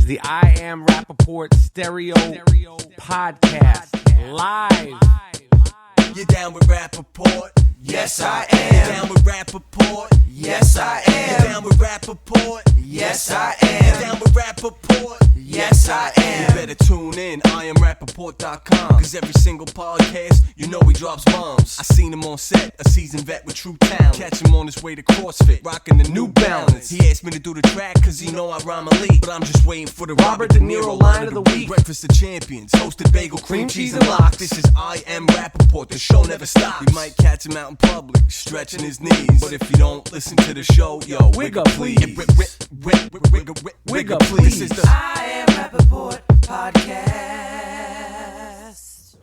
the I Am Rapaport Stereo Podcast. Live. You down with Rapaport? Yes, I am. You down with Rapaport? Yes, I am. You down with Rapaport? Yes, I am. You down with Rapaport? Yes, I am. You better tune in, IamRapaport.com. Cause every single podcast, you know he drops bombs. I seen him on set, a seasoned vet with true talent. Catch him on his way to CrossFit, rocking the New Balance. He asked me to do the track cause he know I rhyme elite. But I'm just waiting for the Robert De Niro line of the week. Breakfast of Champions, toasted bagel, cream cheese and lox. This is I Am Rapaport, the show never stops. You might catch him out in public, stretching his knees. But if you don't listen to the show, yo, wiggle please. Wiggle please. This is the I Am Rapaport podcast.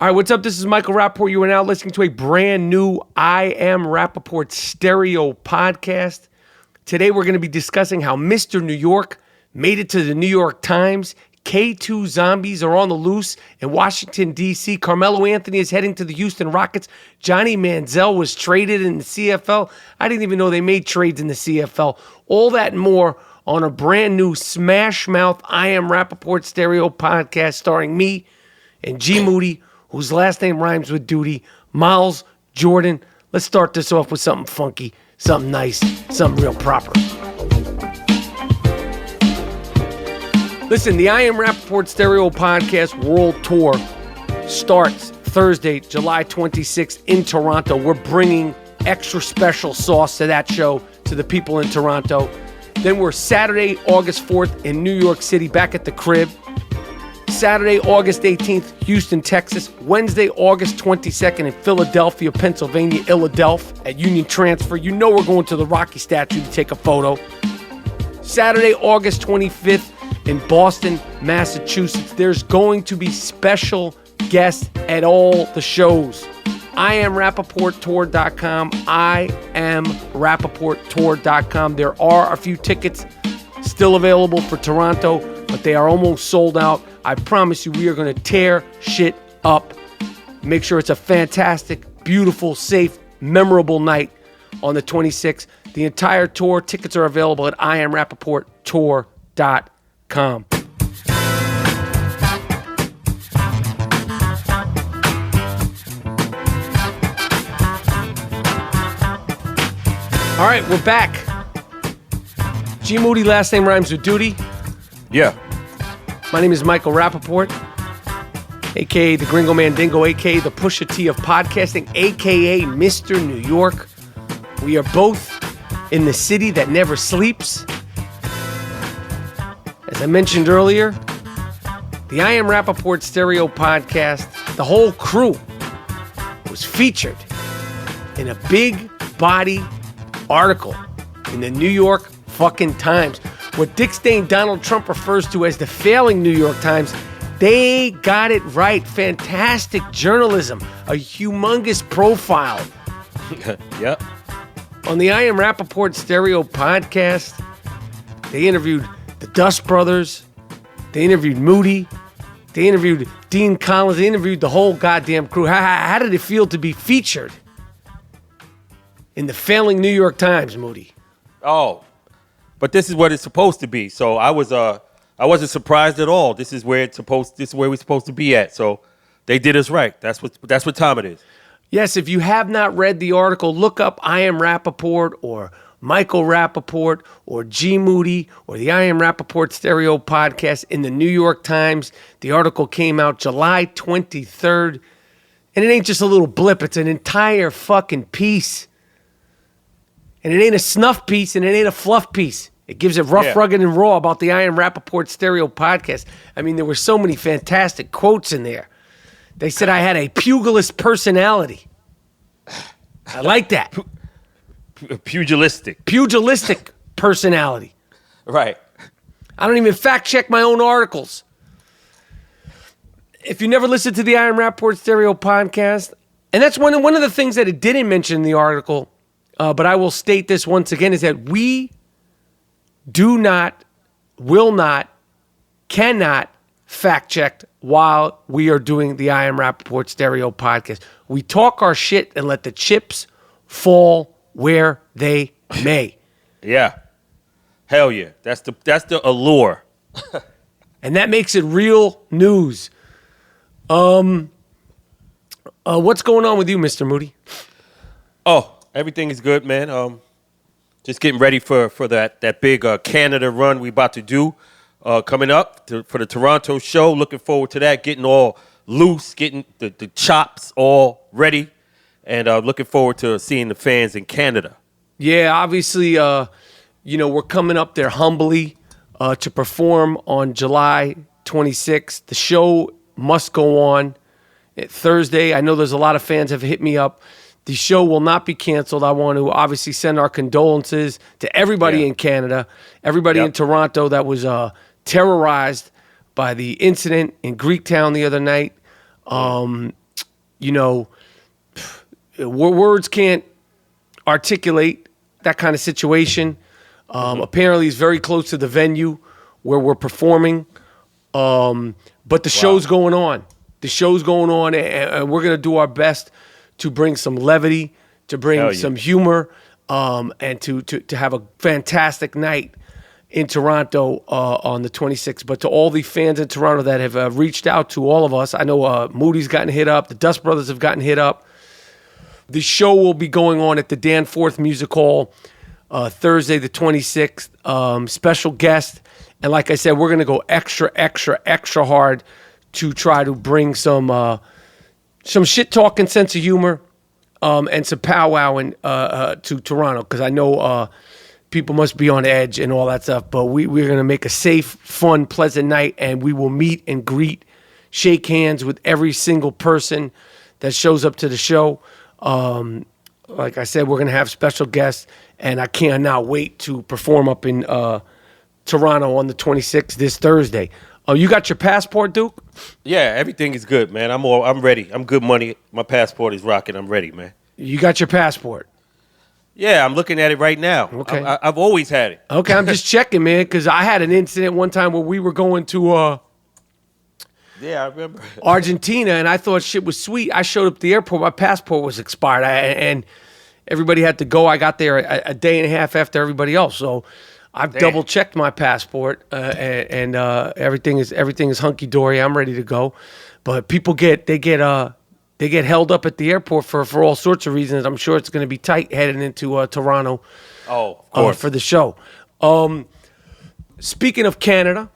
All right, what's up? This is Michael Rapaport. You are now listening to a brand new I Am Rapaport Stereo Podcast. Today we're going to be discussing how Mr. New York made it to the New York Times. K2 zombies are on the loose in Washington, D.C. Carmelo Anthony is heading to the Houston Rockets. Johnny Manziel was traded in the CFL. I didn't even know they made trades in the CFL. All that and more on a brand new smash mouth I Am Rapaport Stereo Podcast starring me and G Moody, whose last name rhymes with duty, Miles Jordan. Let's start this off with something funky, something nice, something real proper. Listen, the I Am Rapaport Stereo Podcast World Tour starts Thursday, July 26th in Toronto. We're bringing extra special sauce to that show to the people in Toronto. Then we're Saturday, August 4th in New York City, back at the crib. Saturday, August 18th, Houston, Texas. Wednesday, August 22nd in Philadelphia, Pennsylvania, Philadelphia at Union Transfer. You know we're going to the Rocky statue to take a photo. Saturday, August 25th in Boston, Massachusetts. There's going to be special guests at all the shows. IamRapaportTour.com. IamRapaportTour.com. There are a few tickets still available for Toronto, but they are almost sold out. I promise you, we are going to tear shit up. Make sure it's a fantastic, beautiful, safe, memorable night on the 26th. The entire tour, tickets are available at IamRapaportTour.com. All right, we're back. G Moody, last name rhymes with duty. Yeah. My name is Michael Rapaport, a.k.a. the Gringo Mandingo, a.k.a. the Pusha T of podcasting, a.k.a. Mr. New York. We are both in the city that never sleeps. As I mentioned earlier, the I Am Rapaport Stereo Podcast, the whole crew was featured in a big body article in the New York fucking Times. What Dick Stain Donald Trump refers to as the failing New York Times, they got it right. Fantastic journalism, a humongous profile. Yep. On the I Am Rapaport Stereo Podcast, they interviewed the Dust Brothers, they interviewed Moody, they interviewed Dean Collins, they interviewed the whole goddamn crew. How did it feel to be featured in the failing New York Times, Moody? Oh, but this is what it's supposed to be. So I wasn't surprised at all. This is where we're supposed to be at. So they did us right. That's what time it is. Yes, if you have not read the article, look up I Am Rapaport or Michael Rapaport or G Moody or the I Am Rapaport Stereo Podcast in the New York Times. The article came out July 23rd. And it ain't just a little blip. It's an entire fucking piece. And it ain't a snuff piece and it ain't a fluff piece. It gives it rough, rugged, and raw about the I Am Rapaport Stereo Podcast. I mean, there were so many fantastic quotes in there. They said I had a pugilist personality. I like that. Pugilistic. Pugilistic personality. Right. I don't even fact check my own articles. If you never listened to the I Am Rapaport Stereo Podcast, and that's one of the things that it didn't mention in the article, but I will state this once again, is that we do not, will not, cannot fact check while we are doing the I Am Rapaport Stereo Podcast. We talk our shit and let the chips fall where they may. Yeah. Hell yeah. That's the allure. And that makes it real news. What's going on with you, Mr. Moody? Oh, everything is good, man. Just getting ready for that big Canada run we about to do coming up for the Toronto show. Looking forward to that, getting all loose, getting the chops all ready, and looking forward to seeing the fans in Canada. Yeah, obviously, we're coming up there humbly to perform on July 26th. The show must go on Thursday. I know there's a lot of fans have hit me up. The show will not be canceled. I want to obviously send our condolences to everybody in Canada, everybody in Toronto that was terrorized by the incident in Greektown the other night. Words can't articulate that kind of situation. Apparently, it's very close to the venue where we're performing. But the show's going on. The show's going on, and we're going to do our best to bring some levity, to bring some humor, and to have a fantastic night in Toronto on the 26th. But to all the fans in Toronto that have reached out to all of us, I know Moody's gotten hit up, the Dust Brothers have gotten hit up. The show will be going on at the Danforth Music Hall Thursday the 26th. Special guest. And like I said, we're going to go extra, extra, extra hard to try to bring some shit-talking sense of humor and some powwowing to Toronto, because I know people must be on edge and all that stuff. But we're going to make a safe, fun, pleasant night, and we will meet and greet, shake hands with every single person that shows up to the show. Like I said, we're going to have special guests, and I cannot wait to perform up in Toronto on the 26th this Thursday. You got your passport, Duke? Yeah, everything is good, man. I'm ready. I'm good money. My passport is rocking. I'm ready, man. You got your passport? Yeah, I'm looking at it right now. Okay. I've always had it. Okay, I'm just checking, man, because I had an incident one time where we were going to Yeah, I remember. Argentina, and I thought shit was sweet. I showed up at the airport. My passport was expired, and everybody had to go. I got there a day and a half after everybody else, so I've double checked my passport, and everything is hunky dory. I'm ready to go, but people get held up at the airport for all sorts of reasons. I'm sure it's going to be tight heading into Toronto. Oh, of course. For the show. Speaking of Canada,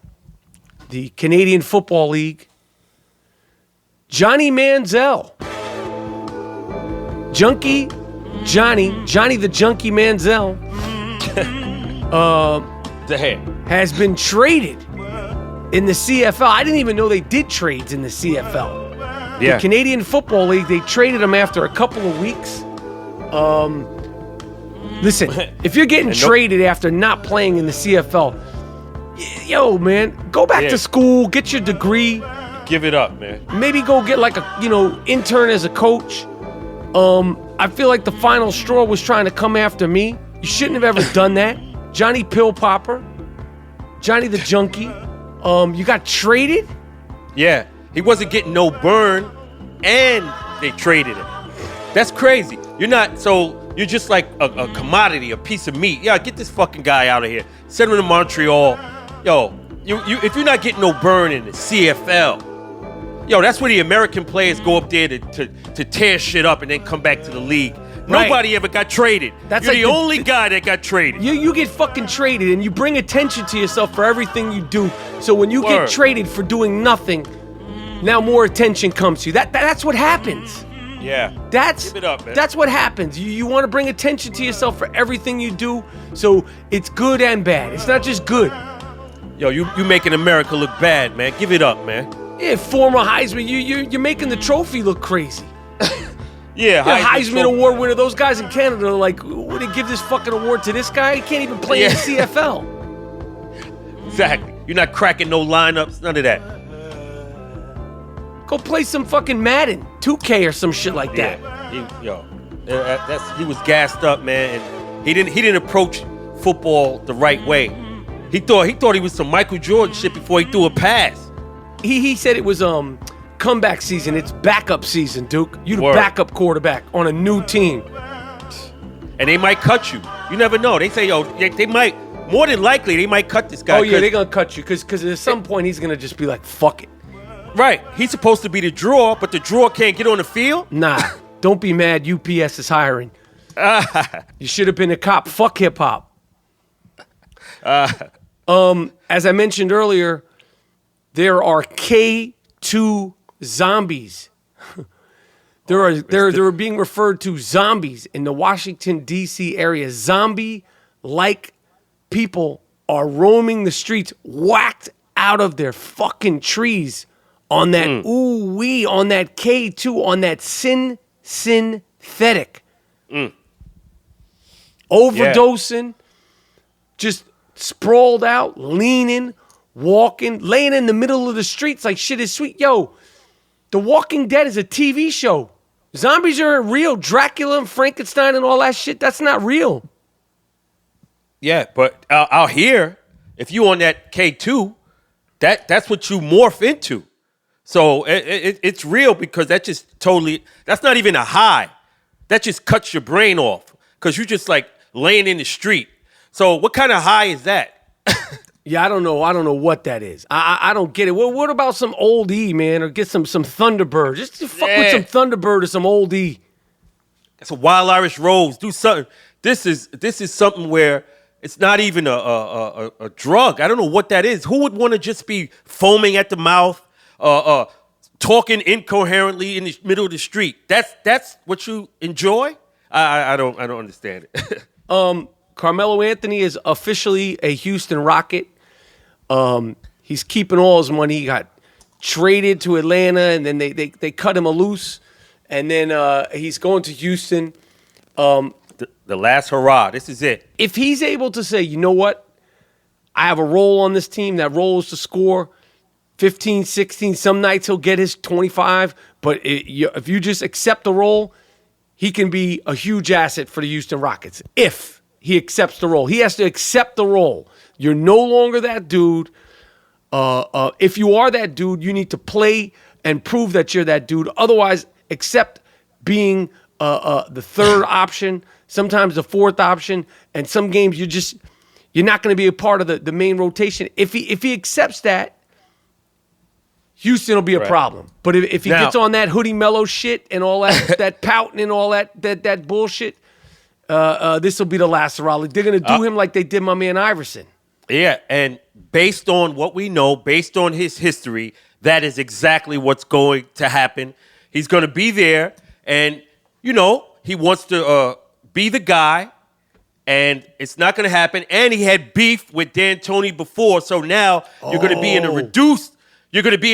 the Canadian Football League, Johnny Manziel, Johnny the Junkie Manziel. Has been traded in the CFL. I didn't even know they did trades in the CFL. Yeah. The Canadian Football League, they traded him after a couple of weeks. Listen, if you're getting traded after not playing in the CFL, yo, man, go back to school, get your degree. Give it up, man. Maybe go get like a, intern as a coach. I feel like the final straw was trying to come after me. You shouldn't have ever done that. Johnny Pill Popper, Johnny the Junkie, you got traded? Yeah, he wasn't getting no burn, and they traded him. That's crazy. You're just like a commodity, a piece of meat. Yeah, get this fucking guy out of here. Send him to Montreal. Yo, if you're not getting no burn in the CFL, yo, that's where the American players go up there to tear shit up and then come back to the league. Nobody ever got traded. You're like the only guy that got traded. You get fucking traded, and you bring attention to yourself for everything you do. So when you get traded for doing nothing, now more attention comes to you. That's what happens. Yeah. Give it up, man. That's what happens. You want to bring attention to yourself for everything you do. So it's good and bad. It's not just good. Yo, you making America look bad, man. Give it up, man. Yeah, former Heisman. You're making the trophy look crazy. Yeah, Heisman Award winner. Those guys in Canada are like, would they give this fucking award to this guy? He can't even play in the CFL. Exactly. You're not cracking no lineups, none of that. Go play some fucking Madden, 2K or some shit like that. He was gassed up, man, and he didn't approach football the right way. He thought he was some Michael Jordan shit before he threw a pass. He said it was comeback season. It's backup season, Duke. You the backup quarterback on a new team. And they might cut you. You never know. They say, they might more than likely they might cut this guy. Oh yeah, they're gonna cut you because at some point he's gonna just be like, fuck it. Right. He's supposed to be the draw, but the draw can't get on the field. Nah, don't be mad. UPS is hiring. You should have been a cop. Fuck hip hop. As I mentioned earlier, there are K2 zombies. They're being referred to zombies in the Washington, D.C. area. Zombie-like people are roaming the streets, whacked out of their fucking trees on that ooh-wee, on that K2, on that synthetic. Overdosing, just sprawled out, leaning, walking, laying in the middle of the streets like shit is sweet. Yo, The Walking Dead is a TV show. Zombies are real. Dracula and Frankenstein and all that shit, that's not real. Yeah, but out here, if you on that K2, that's what you morph into. So it's real because that just totally, that's not even a high. That just cuts your brain off because you're just like laying in the street. So what kind of high is that? Yeah, I don't know what that is. I don't get it. Well, what about some old E, man? Or get some Thunderbird. Just fuck with some Thunderbird or some old E. That's a Wild Irish Rose. Do something. This is something where it's not even a drug. I don't know what that is. Who would want to just be foaming at the mouth, talking incoherently in the middle of the street? That's what you enjoy? I don't understand it. Carmelo Anthony is officially a Houston Rocket. He's keeping all his money. He got traded to Atlanta, and then they cut him loose, and then he's going to Houston. The last hurrah. This is it. If he's able to say, you know what, I have a role on this team. That role is to score 15, 16. Some nights he'll get his 25, but if you just accept the role, he can be a huge asset for the Houston Rockets. If he accepts the role. He has to accept the role. You're no longer that dude. If you are that dude, you need to play and prove that you're that dude. Otherwise, accept being the third option, sometimes the fourth option, and some games you're not going to be a part of the main rotation. If he accepts that, Houston will be a problem. But if he gets on that hoodie Melo shit and all that that pouting and all that bullshit, this will be the last rally. They're going to do him like they did my man Iverson. Yeah, and based on what we know, based on his history, that is exactly what's going to happen. He's going to be there, and, he wants to be the guy, and it's not going to happen. And he had beef with D'Antoni before, so now you're going to be in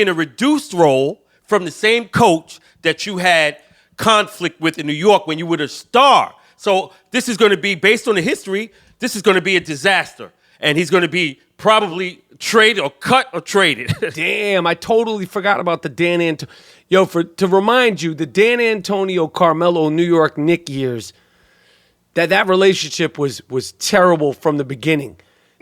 a reduced role from the same coach that you had conflict with in New York when you were the star. So this is going to be, based on the history, this is going to be a disaster. And he's going to be probably traded or cut or traded. Damn, I totally forgot about the Dan Antonio. Yo, to remind you, the Dan Antonio, Carmelo, New York Knicks years, that relationship was terrible from the beginning.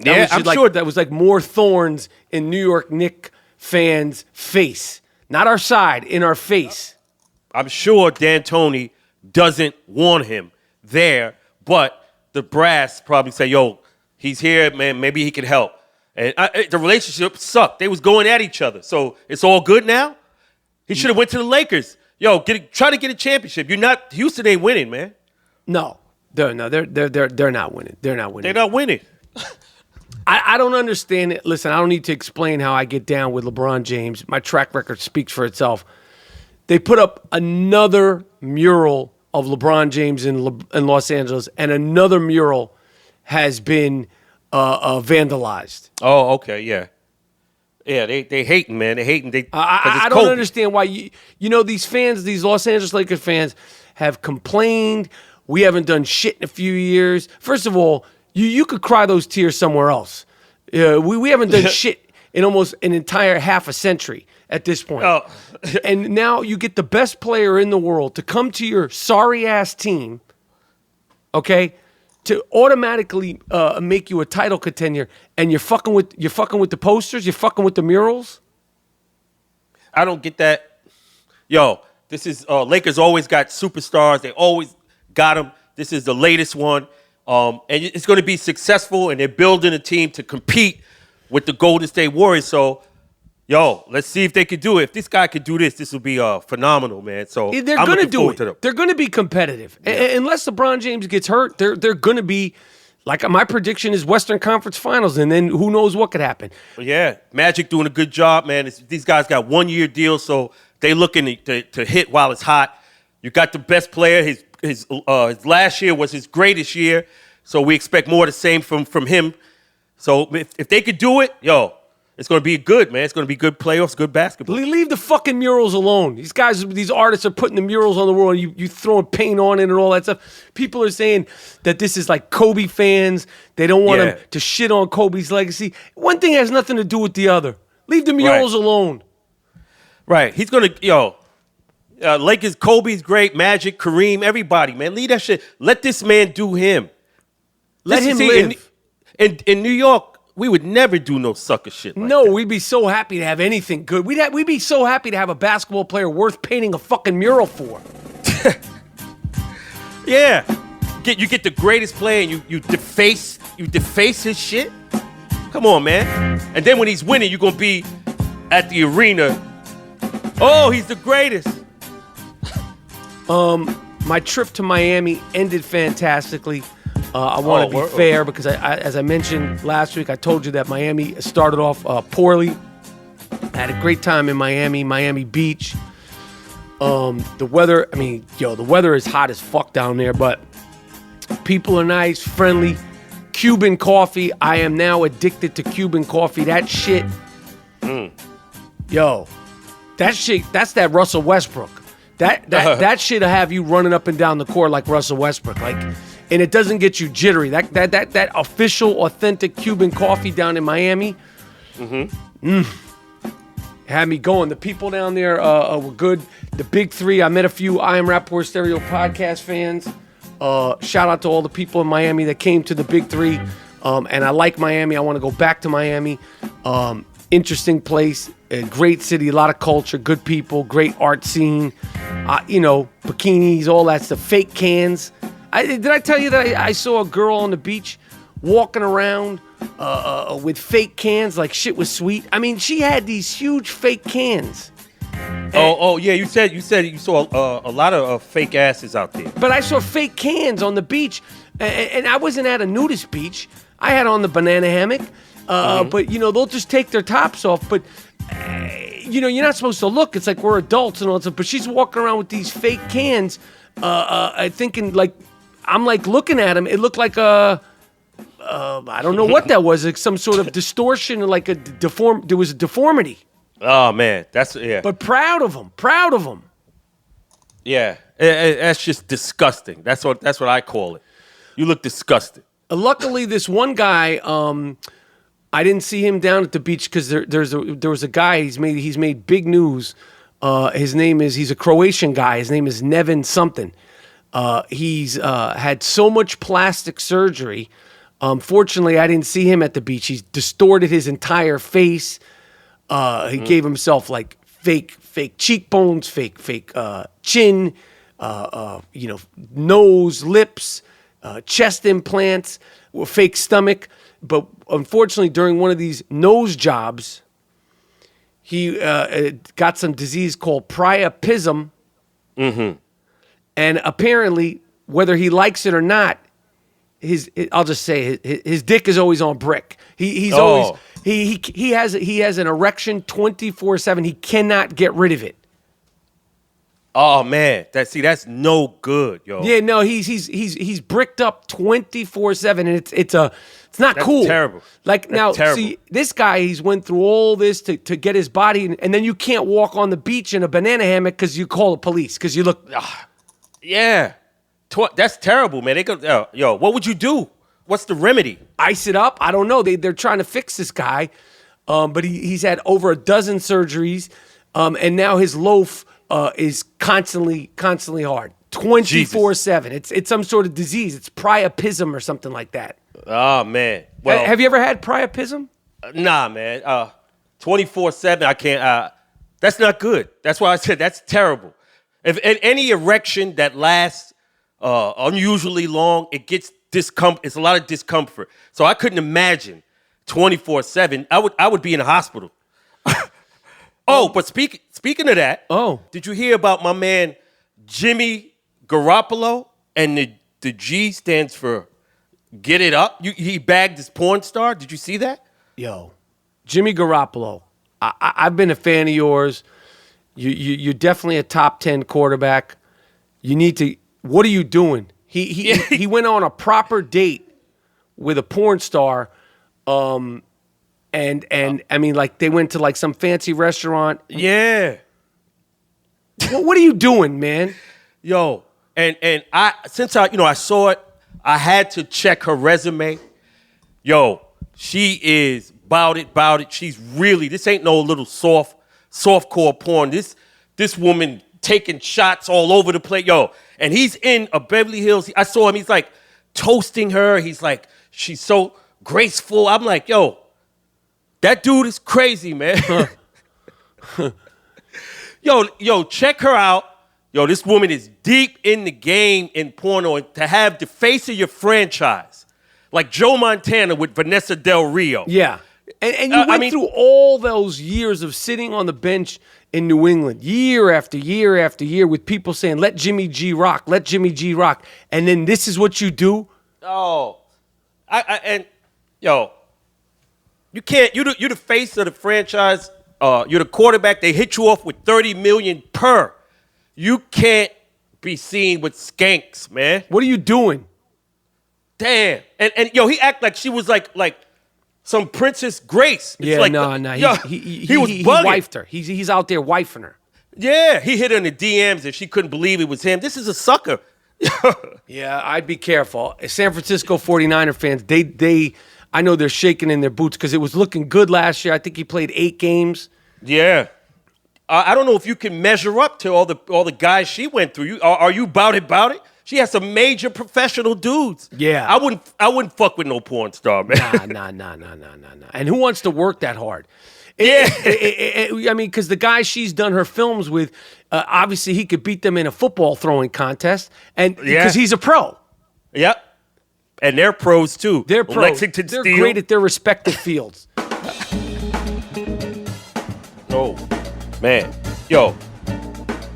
I'm sure that was like more thorns in New York Knicks fans' face. Not our side, in our face. I'm sure D'Antoni doesn't want him there, but the brass probably say, yo, he's here, man, maybe he can help. And the relationship sucked. They was going at each other. So it's all good now? He should have went to the Lakers. Yo, try to get a championship. Houston ain't winning, man. No. They're not winning. They're not winning. They're not winning. I don't understand it. Listen, I don't need to explain how I get down with LeBron James. My track record speaks for itself. They put up another mural of LeBron James in Los Angeles, and another mural has been vandalized. Oh, okay, yeah. Yeah, they hating, man. They hating. I don't understand why these fans, these Los Angeles Lakers fans, have complained. We haven't done shit in a few years. First of all, you could cry those tears somewhere else. We haven't done shit in almost an entire half a century at this point. Oh. And now you get the best player in the world to come to your sorry-ass team, okay, to automatically make you a title contender, and you're fucking with the posters, you're fucking with the murals. I don't get that. Yo, this is Lakers always got superstars. They always got them. This is the latest one. And it's going to be successful, and they're building a team to compete with the Golden State Warriors. So, let's see if they can do it. If this guy could do this, this will be phenomenal, man. So they're I'm going to looking do forward it. to them. They're going to be competitive. Unless LeBron James gets hurt, they're going to be, like my prediction is Western Conference Finals, and then who knows what could happen. Yeah, Magic doing a good job, man. These guys got 1-year deals, so they looking to hit while it's hot. You got the best player. His last year was his greatest year, so we expect more of the same from him. So if they could do it, it's going to be good, man. It's going to be good playoffs, good basketball. Leave the fucking murals alone. These artists are putting the murals on the wall, and you throwing paint on it and all that stuff. People are saying that this is like Kobe fans. They don't want them to shit on Kobe's legacy. One thing has nothing to do with the other. Leave the murals alone. Right. He's going to, Lakers, Kobe's great, Magic, Kareem, everybody, man. Leave that shit. Let this man do him. Let him live. In New York, we would never do no sucker shit like that. We'd be so happy to have anything good. We'd be so happy to have a basketball player worth painting a fucking mural for. Yeah. You get the greatest player and you deface his shit? Come on, man. And then when he's winning, you're going to be at the arena. Oh, he's the greatest. My trip to Miami ended fantastically. I want to be fair because, as I mentioned last week, I told you that Miami started off poorly. I had a great time in Miami Beach. The weather, the weather is hot as fuck down there, but people are nice, friendly. Cuban coffee. I am now addicted to Cuban coffee. That shit. That shit, that's that Russell Westbrook. That shit'll have you running up and down the court like Russell Westbrook. And it doesn't get you jittery. That official, authentic Cuban coffee down in Miami, had me going. The people down there were good. The big three, I met a few I Am Rapaport Stereo podcast fans. Shout out to all the people in Miami that came to the big three. And I like Miami. I want to go back to Miami. Interesting place, a great city, a lot of culture, good people, great art scene. Bikinis, all that stuff, fake cans. Did I tell you that I saw a girl on the beach walking around with fake cans like shit was sweet? She had these huge fake cans. Yeah, you said you saw a lot of fake asses out there. But I saw fake cans on the beach, and I wasn't at a nudist beach. I had on the banana hammock, but they'll just take their tops off. But you're not supposed to look. It's like we're adults and all that stuff. But she's walking around with these fake cans, thinking like. I'm like looking at him. It looked like I don't know what that was. Like some sort of distortion, like there was a deformity. Oh man, But proud of him. Yeah, that's just disgusting. That's what I call it. You look disgusting. Luckily, this one guy, I didn't see him down at the beach because there was a guy. He's made big news. He's a Croatian guy. His name is Nevin something. He's had so much plastic surgery. Fortunately, I didn't see him at the beach. He's distorted his entire face. He gave himself like fake cheekbones, fake chin, nose, lips, chest implants, fake stomach. But unfortunately, during one of these nose jobs, he got some disease called Priapism. And apparently, whether he likes it or not, I'll just say his dick is always on brick. He has an erection 24/7. He cannot get rid of it. Oh man, that's no good, yo. Yeah, no, he's bricked up 24/7, and it's not cool. Terrible. See, this guy, he's went through all this to get his body, and then you can't walk on the beach in a banana hammock because you call the police because you look. Yeah, that's terrible, man. They go, what would you do? What's the remedy? Ice it up? I don't know. They're trying to fix this guy, but he's had over a dozen surgeries, and now his loaf is constantly hard, 24/7. It's some sort of disease. It's priapism or something like that. Oh man. Well, have you ever had priapism? Nah, man. 24/7. I can't. That's not good. That's why I said that's terrible. If any erection that lasts unusually long, it gets It's a lot of discomfort. So I couldn't imagine 24/7. I would be in the hospital. But speaking of that, did you hear about my man Jimmy Garoppolo? And the G stands for Get It Up. He bagged his porn star. Did you see that? Yo, Jimmy Garoppolo. I've been a fan of yours. You're definitely a top 10 quarterback. You need to. What are you doing? He went on a proper date with a porn star, and I mean, like, they went to like some fancy restaurant. Yeah. What are you doing, man? Yo, and since I saw it, I had to check her resume. Yo, she is bout it. She's really, this ain't no little softcore porn. This woman taking shots all over the place. Yo, and he's in a Beverly Hills. I saw him. He's like toasting her. He's like, she's so graceful. I'm like, yo, that dude is crazy, man. Yo, check her out. Yo, this woman is deep in the game in porno. And to have the face of your franchise, like Joe Montana with Vanessa Del Rio. Yeah. And you went through all those years of sitting on the bench in New England, year after year after year, with people saying, let Jimmy G rock, let Jimmy G rock. And then this is what you do? Oh. You can't, you're the face of the franchise. You're the quarterback. They hit you off with $30 million per. You can't be seen with skanks, man. What are you doing? Damn. And he act like she was like some Princess Grace. It's Yeah, like, no. He was bugging. He wifed her. He's out there wifing her. Yeah, he hit her in the DMs and she couldn't believe it was him. This is a sucker. Yeah, I'd be careful. San Francisco 49er fans, they I know they're shaking in their boots because it was looking good last year. I think he played 8 games. Yeah. I don't know if you can measure up to all the guys she went through. Are you about it? She has some major professional dudes. Yeah. I wouldn't fuck with no porn star, man. Nah. And who wants to work that hard? Yeah. I mean, because the guy she's done her films with, obviously he could beat them in a football throwing contest, and because he's a pro. Yep. And they're pros too. They're pros. Lexington They're Steel. great at their respective fields. Oh, man. Yo,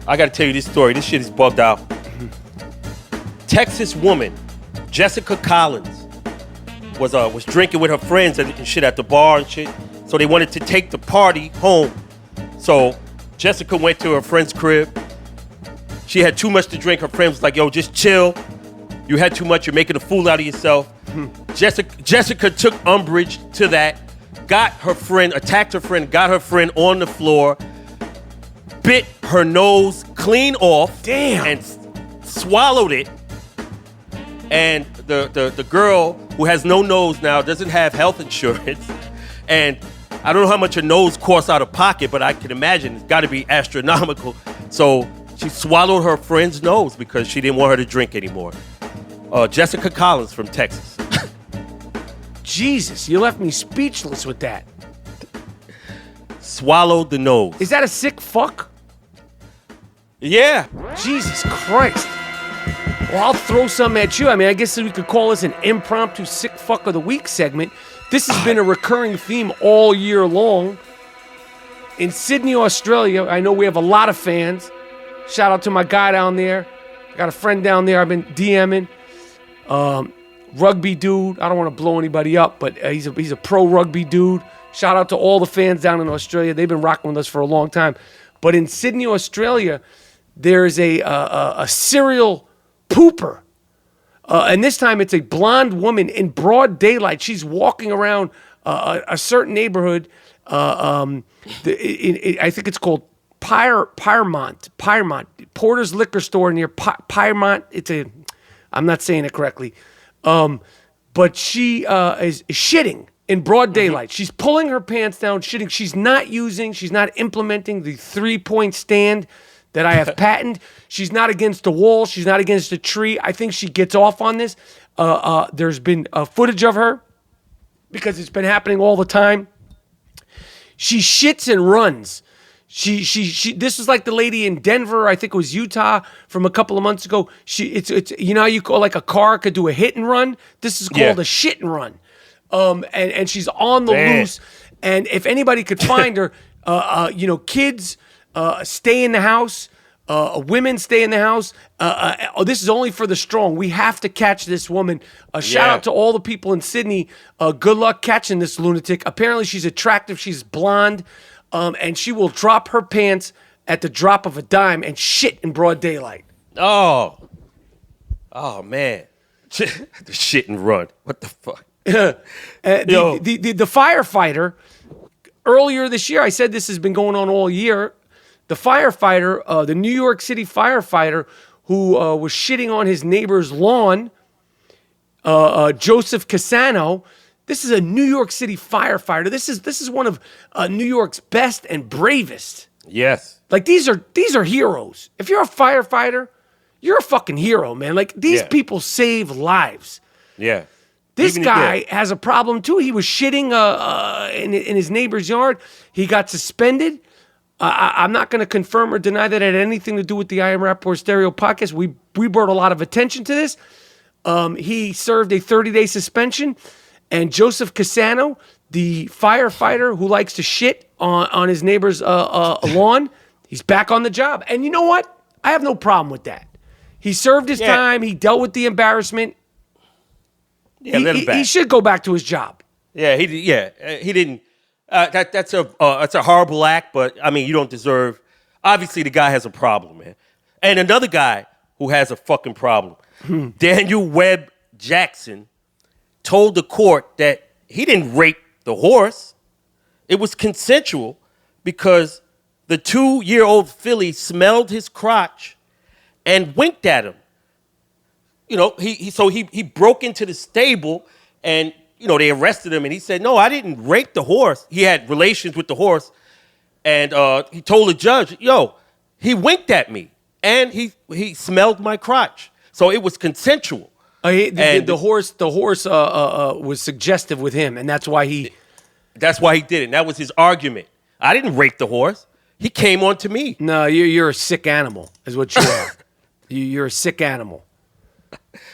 I got to tell you this story. This shit is bugged out. Texas woman, Jessica Collins, was drinking with her friends and shit at the bar and shit. So they wanted to take the party home. So Jessica went to her friend's crib. She had too much to drink. Her friend was like, yo, just chill. You had too much. You're making a fool out of yourself. Jessica took umbrage to that, attacked her friend, got her friend on the floor, bit her nose clean off. Damn. And swallowed it. And the girl who has no nose now doesn't have health insurance. And I don't know how much her nose costs out of pocket, but I can imagine it's got to be astronomical. So she swallowed her friend's nose because she didn't want her to drink anymore. Jessica Collins from Texas. Jesus, you left me speechless with that. Swallowed the nose. Is that a sick fuck? Yeah. Jesus Christ. Well, I'll throw some at you. I mean, I guess we could call this an impromptu sick fuck of the week segment. This has been a recurring theme all year long. In Sydney, Australia, I know we have a lot of fans. Shout out to my guy down there. I got a friend down there I've been DMing. Rugby dude. I don't want to blow anybody up, but he's a pro rugby dude. Shout out to all the fans down in Australia. They've been rocking with us for a long time. But in Sydney, Australia, there's a serial pooper. And this time it's a blonde woman in broad daylight. She's walking around a certain neighborhood. I think it's called Pyrmont. Porter's Liquor Store near Pyrmont. I'm not saying it correctly. But she is shitting in broad daylight. She's pulling her pants down, shitting. She's not implementing the 3-point stand that I have patented. She's not against the wall. She's not against a tree. I think she gets off on this. There's been footage of her because it's been happening all the time. She shits and runs. She. This is like the lady in Denver. I think it was Utah from a couple of months ago. It's you know how you call like a car could do a hit and run. This is called a shit and run. And she's on the loose. And if anybody could find her, kids stay in the house. Women stay in the house. This is only for the strong. We have to catch this woman. Shout out to all the people in Sydney. Good luck catching this lunatic. Apparently, she's attractive. She's blonde. And she will drop her pants at the drop of a dime and shit in broad daylight. Oh man. The shit and run. What the fuck? The firefighter, earlier this year, I said this has been going on all year. The firefighter, the New York City firefighter who was shitting on his neighbor's lawn, Joseph Casano. This is a New York City firefighter. This is one of New York's best and bravest. Yes. Like these are heroes. If you're a firefighter, you're a fucking hero, man. Like these people save lives. Yeah. This guy has a problem too. He was shitting in his neighbor's yard. He got suspended. I'm not going to confirm or deny that it had anything to do with the I Am Rapaport Stereo podcast. We brought a lot of attention to this. He served a 30-day suspension, and Joseph Casano, the firefighter who likes to shit on his neighbor's lawn, he's back on the job. And you know what? I have no problem with that. He served his time. He dealt with the embarrassment. Yeah, let him back. He should go back to his job. Yeah, he didn't. That's a horrible act, but I mean, you don't deserve. Obviously, the guy has a problem, man. And another guy who has a fucking problem, Daniel Webb Jackson, told the court that he didn't rape the horse. It was consensual because the 2-year-old filly smelled his crotch and winked at him. You know, he broke into the stable and, you know, they arrested him and he said, no, I didn't rape the horse. He had relations with the horse. And he told the judge, he winked at me and he smelled my crotch. So it was consensual. The horse was suggestive with him, and that's why he did it. And that was his argument. I didn't rape the horse. He came on to me. No, you're a sick animal, is what you are. You're a sick animal.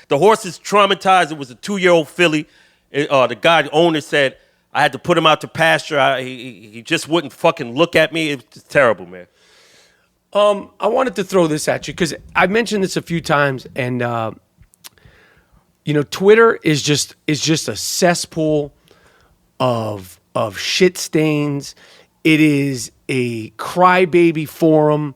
The horse is traumatized. It was a 2-year-old filly. The owner said I had to put him out to pasture. He just wouldn't fucking look at me. It was just terrible, man. I wanted to throw this at you because I've mentioned this a few times, and Twitter is just a cesspool of shit stains. It is a crybaby forum.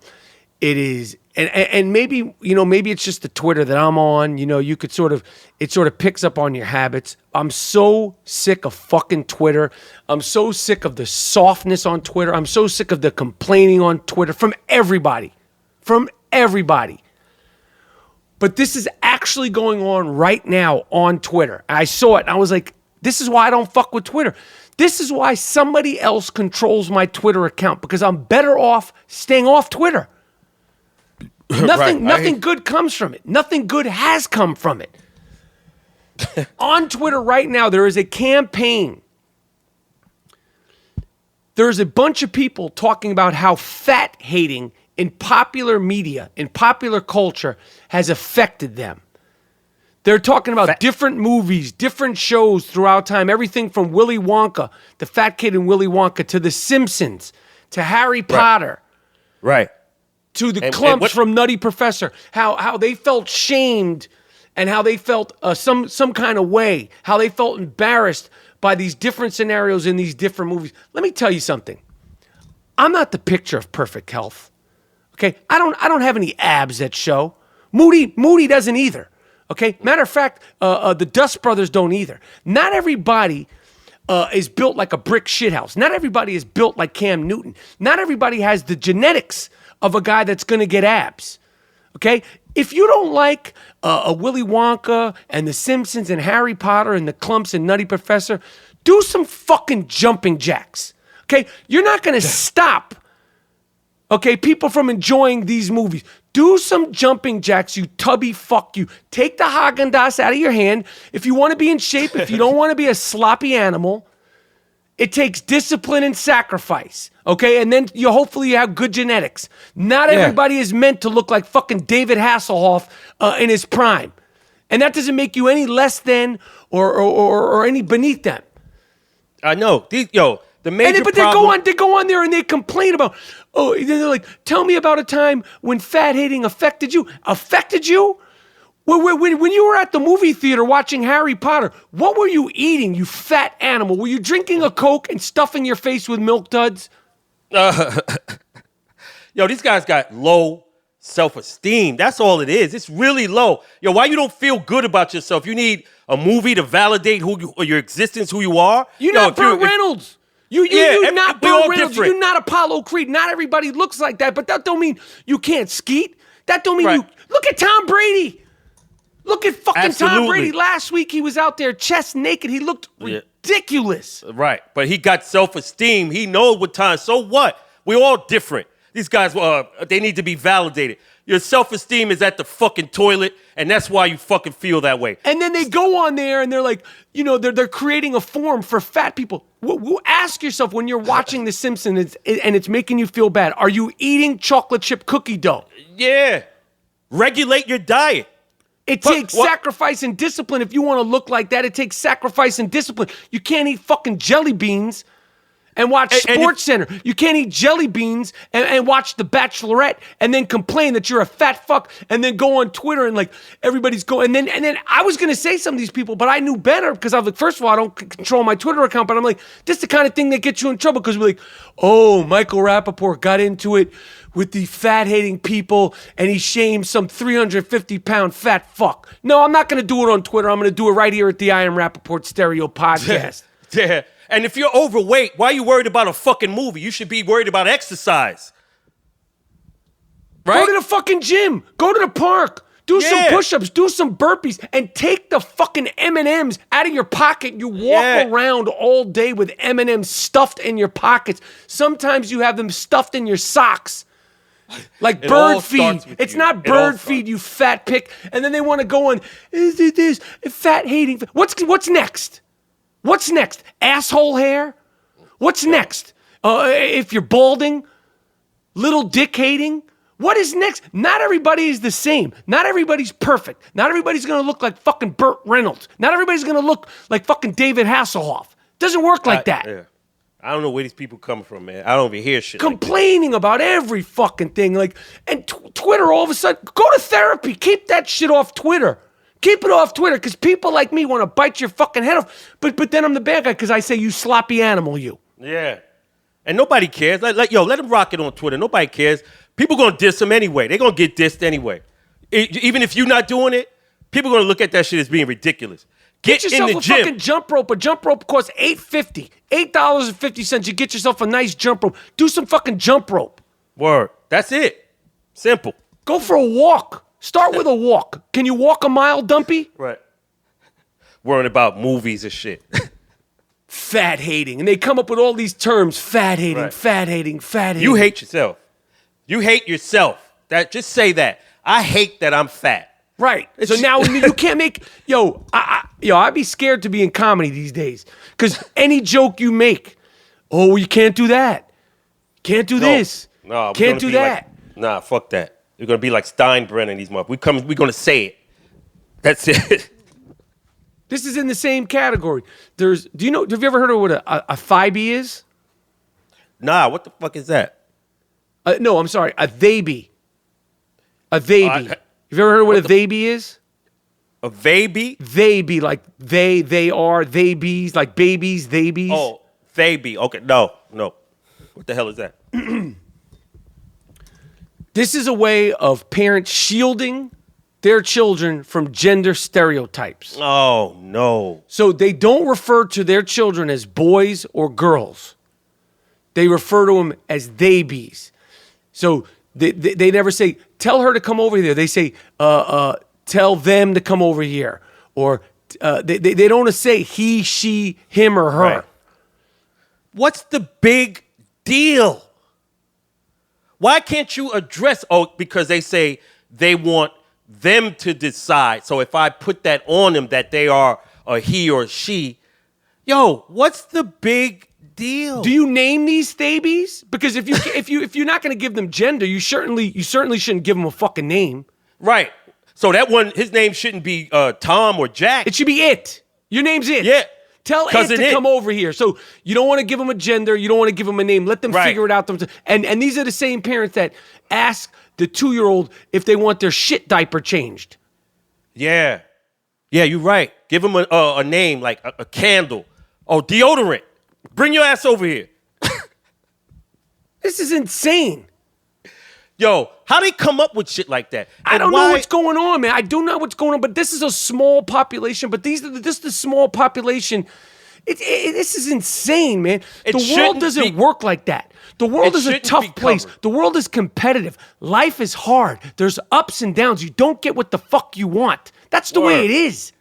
It is. And maybe it's just the Twitter that I'm on. You could it sort of picks up on your habits. I'm so sick of fucking Twitter. I'm so sick of the softness on Twitter. I'm so sick of the complaining on Twitter from everybody. But this is actually going on right now on Twitter. I saw it and I was like, this is why I don't fuck with Twitter. This is why somebody else controls my Twitter account, because I'm better off staying off Twitter. Nothing good comes from it. Nothing good has come from it. On Twitter right now, there is a campaign. There's a bunch of people talking about how fat hating in popular media, in popular culture, has affected them. They're talking about different movies, different shows throughout time, everything from Willy Wonka, the fat kid in Willy Wonka, to The Simpsons, to Harry Potter. Right. To the clumps from Nutty Professor, how they felt shamed and how they felt some kind of way, how they felt embarrassed by these different scenarios in these different movies. Let me tell you something. I'm not the picture of perfect health. Okay? I don't have any abs that show. Moody doesn't either. Okay? Matter of fact, the Dust Brothers don't either. Not everybody is built like a brick shithouse. Not everybody is built like Cam Newton. Not everybody has the genetics of a guy that's going to get abs, okay? If you don't like a Willy Wonka and The Simpsons and Harry Potter and the Clumps and Nutty Professor, do some fucking jumping jacks, okay? You're not going to stop, okay, people from enjoying these movies. Do some jumping jacks, you tubby fuck you. Take the Haagen-Dazs out of your hand. If you want to be in shape, if you don't want to be a sloppy animal, It takes discipline and sacrifice, okay? And then hopefully you have good genetics. Not everybody is meant to look like fucking David Hasselhoff in his prime. And that doesn't make you any less than or any beneath them. I know. The major But problem... they go on there and they complain about, they're like, tell me about a time when fat hating affected you. Affected you? When you were at the movie theater watching Harry Potter, what were you eating, you fat animal? Were you drinking a Coke and stuffing your face with Milk Duds? These guys got low self-esteem. That's all it is. It's really low. Why you don't feel good about yourself? You need a movie to validate your existence, who you are. You're not Burt Reynolds. You're not Burt Reynolds. You're not Apollo Creed. Not everybody looks like that, but that don't mean you can't skeet. That don't mean you... Look at Tom Brady. Look at fucking Tom Brady. Last week he was out there chest naked. He looked ridiculous. Right. But he got self-esteem. He knows what time. So what? We're all different. These guys, they need to be validated. Your self-esteem is at the fucking toilet, and that's why you fucking feel that way. And then they go on there and they're like, they're creating a forum for fat people. Ask yourself when you're watching The Simpsons and it's making you feel bad, are you eating chocolate chip cookie dough? Yeah. Regulate your diet. It takes sacrifice and discipline if you want to look like that. It takes sacrifice and discipline. You can't eat fucking jelly beans and watch SportsCenter. You can't eat jelly beans and watch The Bachelorette and then complain that you're a fat fuck and then go on Twitter and like everybody's going. And then I was going to say some of these people, but I knew better because I was like, first of all, I don't control my Twitter account, but I'm like, this is the kind of thing that gets you in trouble because we're like, oh, Michael Rapaport got into it with the fat-hating people, and he shamed some 350-pound fat fuck. No, I'm not going to do it on Twitter. I'm going to do it right here at the I Am Rapaport Stereo podcast. Yeah. And if you're overweight, why are you worried about a fucking movie? You should be worried about exercise. Right? Go to the fucking gym. Go to the park. Do some push-ups. Do some burpees. And take the fucking M&Ms out of your pocket. You walk around all day with M&Ms stuffed in your pockets. Sometimes you have them stuffed in your socks. Like bird feed. It's not bird feed, you fat pick. And then they want to go on, this fat hating. What's next? What's next? Asshole hair? What's next? If you're balding? Little dick hating? What is next? Not everybody is the same. Not everybody's perfect. Not everybody's going to look like fucking Burt Reynolds. Not everybody's going to look like fucking David Hasselhoff. Doesn't work like that. Yeah. I don't know where these people coming from, man. I don't even hear shit. Complaining about every fucking thing. And Twitter all of a sudden, go to therapy. Keep that shit off Twitter. Keep it off Twitter because people like me want to bite your fucking head off. But then I'm the bad guy because I say, you sloppy animal, you. Yeah. And nobody cares. Let them rock it on Twitter. Nobody cares. People going to diss them anyway. They're going to get dissed anyway. Even if you're not doing it, people are going to look at that shit as being ridiculous. Get yourself in the a gym. Fucking jump rope. A jump rope costs $8.50. $8.50. You get yourself a nice jump rope. Do some fucking jump rope. Word. That's it. Simple. Go for a walk. Start with a walk. Can you walk a mile, Dumpy? Right. Worrying about movies and shit. Fat hating. And they come up with all these terms. Fat hating, fat hating, fat hating. You hate yourself. You hate yourself. Just say that. I hate that I'm fat. Right. So now you can't make, I'd be scared to be in comedy these days. Because any joke you make, you can't do that. Can't do this. No, can't do that. Fuck that. You're going to be like Steinbrenner and these motherfuckers. We're going to say it. That's it. This is in the same category. Have you ever heard of what a thigh-bee is? Nah, what the fuck is that? No, I'm sorry. A they-bee. A they-bee. You've ever heard of what a they-bee is? A they-bee? They-bee, like they are, they-bees, like babies, they-bees. Oh, they-bee. Okay, no. What the hell is that? This is a way of parents shielding their children from gender stereotypes. Oh, no. So they don't refer to their children as boys or girls. They refer to them as they-bees. So they never say, tell her to come over here. They say, tell them to come over here. Or they don't say he, she, him, or her. Right. What's the big deal? Why can't you address, because they say they want them to decide. So if I put that on them that they are a he or she, what's the big deal. Do you name these babies? Because if you're not going to give them gender, you certainly shouldn't give them a fucking name. Right. So that one, his name shouldn't be Tom or Jack. It should be It. Your name's It. Yeah. Tell It to come over here. So you don't want to give them a gender. You don't want to give them a name. Let them figure it out themselves. And these are the same parents that ask the 2-year-old if they want their shit diaper changed. Yeah. Yeah, you're right. Give them a name like a candle. Oh, deodorant. Bring your ass over here. This is insane. Yo, how they come up with shit like that? I don't know what's going on, man. I do know what's going on, but this is a small population. But this is the small population. This is insane, man. The world doesn't work like that. The world is a tough place. The world is competitive. Life is hard. There's ups and downs. You don't get what the fuck you want. That's the way it is.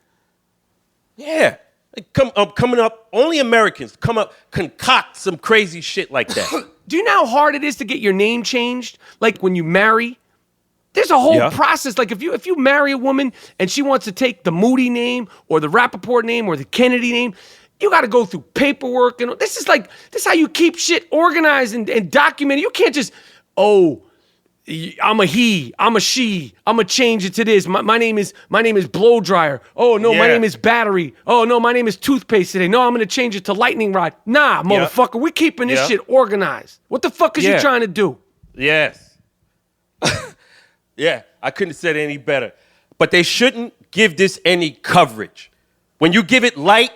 Yeah. Coming up, only Americans concoct some crazy shit like that. Do you know how hard it is to get your name changed? Like when you marry, there's a whole process. Like if you marry a woman and she wants to take the Moody name or the Rapaport name or the Kennedy name, you got to go through paperwork. And this is how you keep shit organized and documented. You can't just, I'm a he, I'm a she, I'm gonna change it to this. My name is blow dryer. Oh no, my name is battery. Oh no, my name is toothpaste today. No, I'm gonna change it to lightning rod. Nah, motherfucker, we're keeping this shit organized. What the fuck is you trying to do? Yes. Yeah, I couldn't have said it any better. But they shouldn't give this any coverage. When you give it light,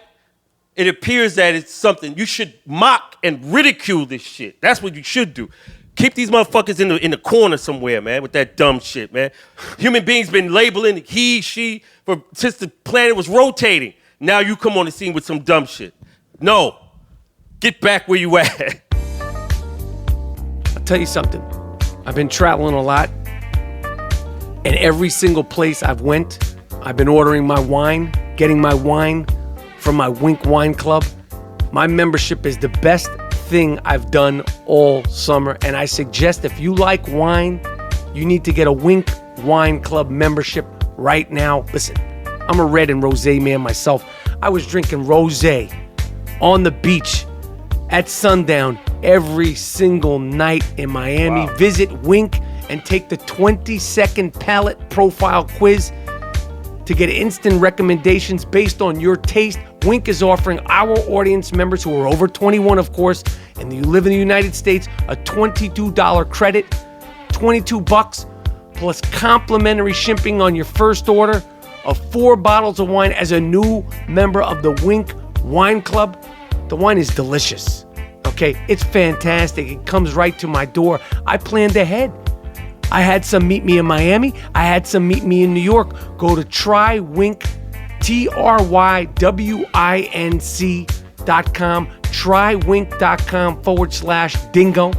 it appears that it's something. You should mock and ridicule this shit. That's what you should do. Keep these motherfuckers in the corner somewhere, man, with that dumb shit, man. Human beings been labeling he, she since the planet was rotating. Now you come on the scene with some dumb shit. No. Get back where you at. I'll tell you something. I've been traveling a lot. And every single place I've went, I've been ordering my wine, getting my wine from my Wink Wine Club. My membership is the best thing I've done all summer, and I suggest if you like wine, you need to get a Wink Wine Club membership right now. Listen, I'm a red and rosé man myself. I was drinking rosé on the beach at sundown every single night in Miami. Wow. Visit Wink and take the 20-second palate profile quiz to get instant recommendations based on your taste. Wink is offering our audience members who are over 21, of course, and you live in the United States, a $22 credit, $22 plus complimentary shipping on your first order of 4 bottles of wine as a new member of the Wink Wine Club. The wine is delicious, okay? It's fantastic. It comes right to my door. I planned ahead. I had some meet me in Miami. I had some meet me in New York. Go to TryWinc, TryWinc.com, TryWinc.com/dingo.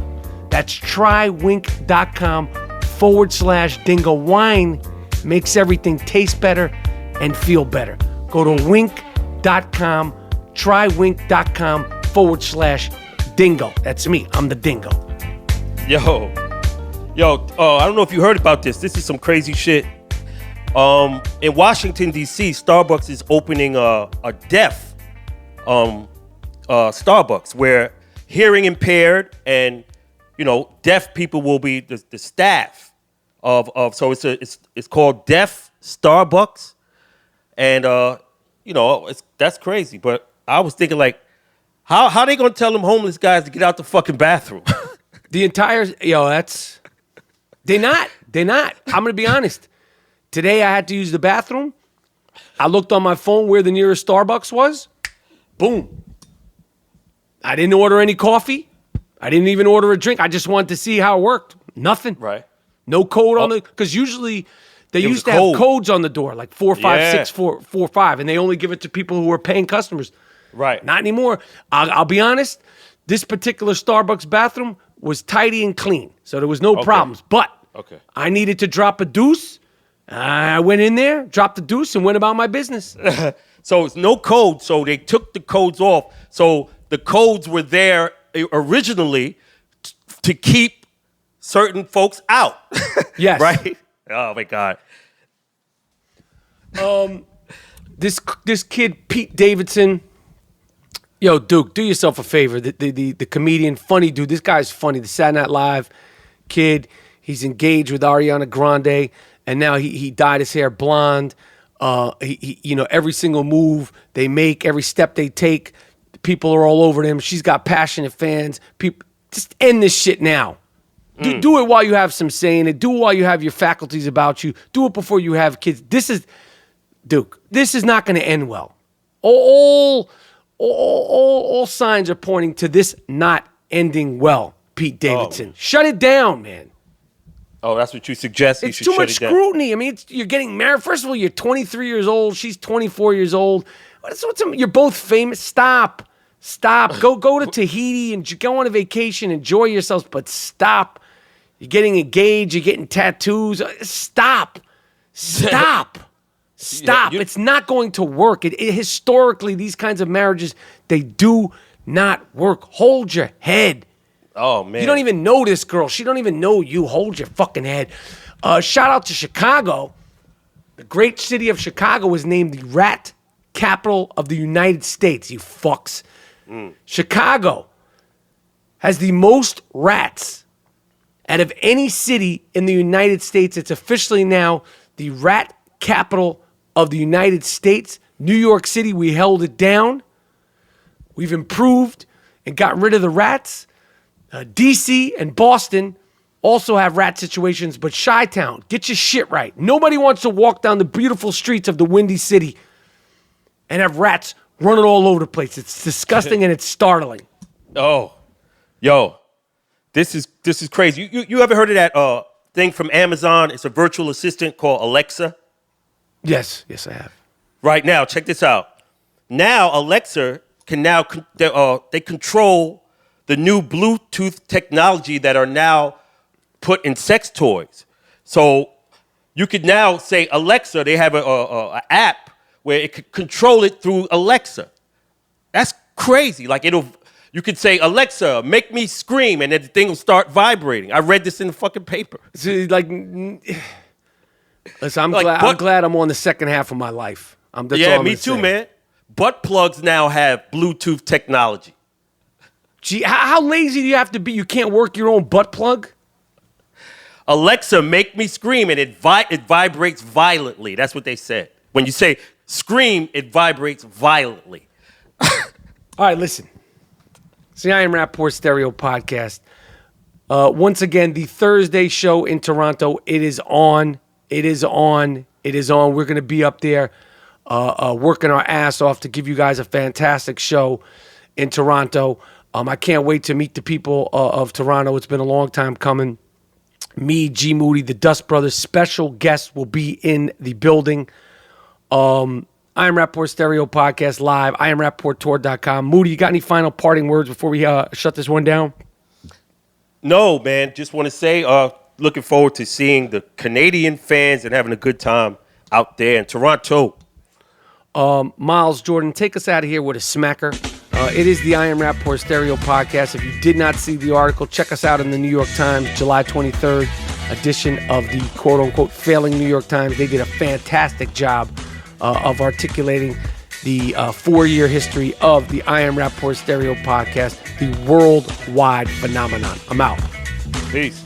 That's TryWinc.com/dingo. Wine makes everything taste better and feel better. Go to wink.com, TryWinc.com/dingo. That's me. I'm the dingo. Yo, I don't know if you heard about this. This is some crazy shit. In Washington, D.C., Starbucks is opening a deaf Starbucks where hearing impaired and, deaf people will be the staff of so it's called Deaf Starbucks. And, that's crazy. But I was thinking, like, how they going to tell them homeless guys to get out the fucking bathroom? They're not. I'm going to be honest. Today I had to use the bathroom. I looked on my phone where the nearest Starbucks was. Boom. I didn't order any coffee. I didn't even order a drink. I just wanted to see how it worked. Nothing. Right. No code on because usually they used to have codes on the door, like 45645, and they only give it to people who are paying customers. Right. Not anymore. I'll be honest. This particular Starbucks bathroom was tidy and clean, so there was no problems. But I needed to drop a deuce. I went in there, dropped the deuce, and went about my business. So it's no code, so they took the codes off. So the codes were there originally to keep certain folks out. Yes. Right? Oh, my God. This kid, Pete Davidson, Yo, Duke, do yourself a favor. The comedian, funny dude. This guy's funny. The Saturday Night Live kid. He's engaged with Ariana Grande, and now he dyed his hair blonde. Every single move they make, every step they take, people are all over them. She's got passionate fans. People, just end this shit now. Do it while you have some say in it. Do it while you have your faculties about you. Do it before you have kids. Duke, this is not going to end well. All signs are pointing to this not ending well, Pete Davidson. Shut it down, man. Oh, that's what you suggest? It's too much scrutiny. I mean, you're getting married. First of all, you're 23 years old. She's 24 years old. You're both famous. Stop. Go to Tahiti and go on a vacation. Enjoy yourselves, but stop. You're getting engaged. You're getting tattoos. Stop. It's not going to work. Historically, these kinds of marriages, they do not work. Hold your head. Oh, man. You don't even know this girl. She don't even know you. Hold your fucking head. Shout out to Chicago. The great city of Chicago was named the rat capital of the United States, you fucks. Chicago has the most rats out of any city in the United States. It's officially now the rat capital of the United States. New York City, we held it down. We've improved and got rid of the rats. DC and Boston also have rat situations, but Chi-Town, get your shit right. Nobody wants to walk down the beautiful streets of the Windy City and have rats running all over the place. It's disgusting and it's startling. Oh, yo, this is crazy. You ever heard of that thing from Amazon? It's a virtual assistant called Alexa. Yes, I have. Right now, check this out. Now Alexa can they control the new Bluetooth technology that are now put in sex toys. So you could now say, Alexa, they have a app where it could control it through Alexa. That's crazy. Like you could say, Alexa, make me scream, and then the thing will start vibrating. I read this in the fucking paper. So, listen, I'm glad I'm on the second half of my life. Me too, man. Butt plugs now have Bluetooth technology. Gee, how lazy do you have to be? You can't work your own butt plug? Alexa, make me scream, and it vibrates violently. That's what they said. When you say scream, it vibrates violently. All right, listen. It's the I Am Rapaport Stereo Podcast. Once again, the Thursday show in Toronto, it is on. We're going to be up there working our ass off to give you guys a fantastic show in Toronto. I can't wait to meet the people of Toronto. It's been a long time coming. Me, G Moody, the Dust Brothers, special guests will be in the building. I Am Rapaport Stereo Podcast live, IamRapaportTour.com. Moody, you got any final parting words before we shut this one down? No, man. Just want to say, looking forward to seeing the Canadian fans and having a good time out there in Toronto. Miles Jordan, take us out of here with a smacker. It is the I Am Rapaport Stereo Podcast. If you did not see the article, check us out in the New York Times, July 23rd edition of the quote-unquote failing New York Times. They did a fantastic job of articulating the 4-year history of the I Am Rapaport Stereo Podcast, the worldwide phenomenon. I'm out. Peace.